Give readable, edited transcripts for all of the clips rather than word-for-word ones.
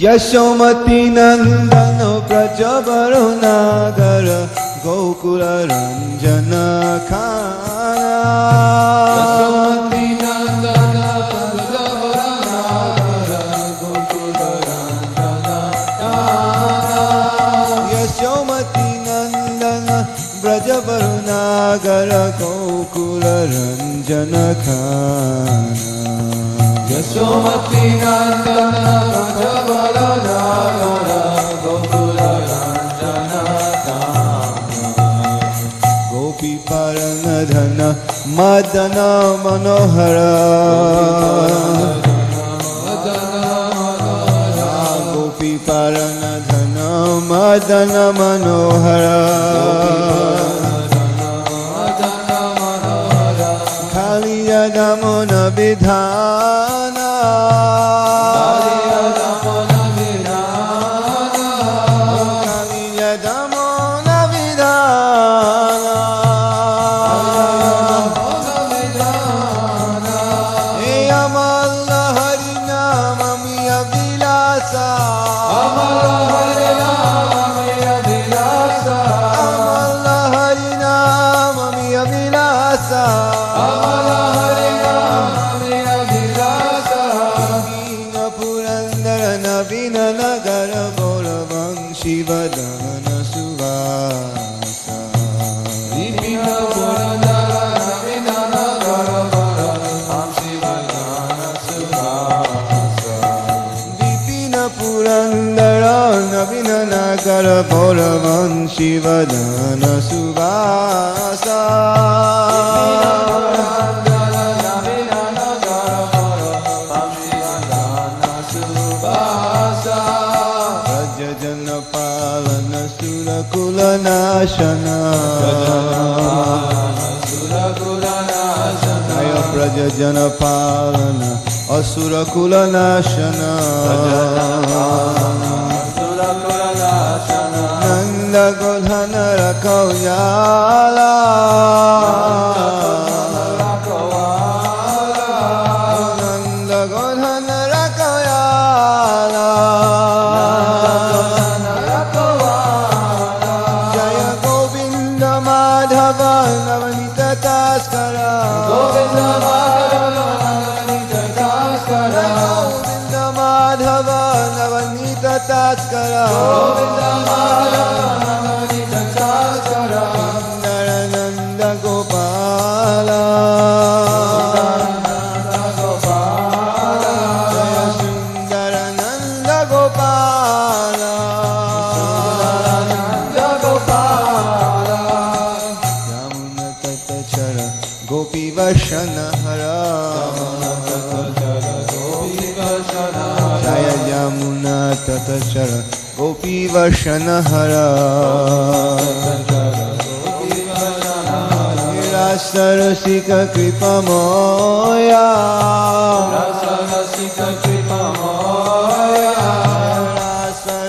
यशोमती नंदन व्रज वरुणागर गोकुल रंजन खाना यशोमती नंदन व्रज वरुणागर गोकुल रंजन खाना यशोमती नंदन व्रज वरुणागर गोकुल रंजन खाना यशोमती नंदन व्रज वरुणागर गोकुल रंजन खाना गोपी पालन धन मदन मनोहर गोपी पालन धन मदन मनोहर खाली यदमुन विधान वदन सुवासा विपिन पुरंदर नवीन नगर वंशी वदन सुवासा विपिन पुरंदर नवीन नगर वंशी वदन सुवासा कुलनाशन जय प्रज जन पालन असुर कुलनाशन नंद गोधन रखौयाला नंद गोधन रखौयाला नवनीत तास्करा गोविंद माधव नवनीत तास्करा गोविंद माधव नवनीत तास्करा गोविंद माधव नवनीत तास्करा नंद गोपाला जय सुंदर नंद गोपाला गोपी वशन हरा जय यमुना ततचर गोपी वशन हरा रसिक कृपमोया रसिक कृपमोया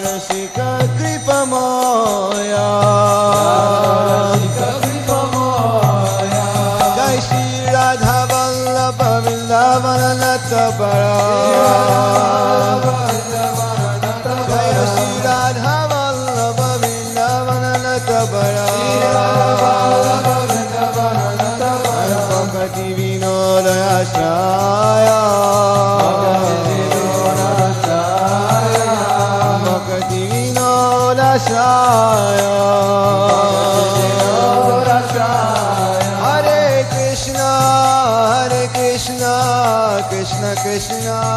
रसिक कृपमोया वृंदावन नत बड़ा जय श्री राधा वल्लभ वृंदावन नत बड़ा भक्ति विनोद आश्रय भक्ति विनोद आश्रय Krishna Krishna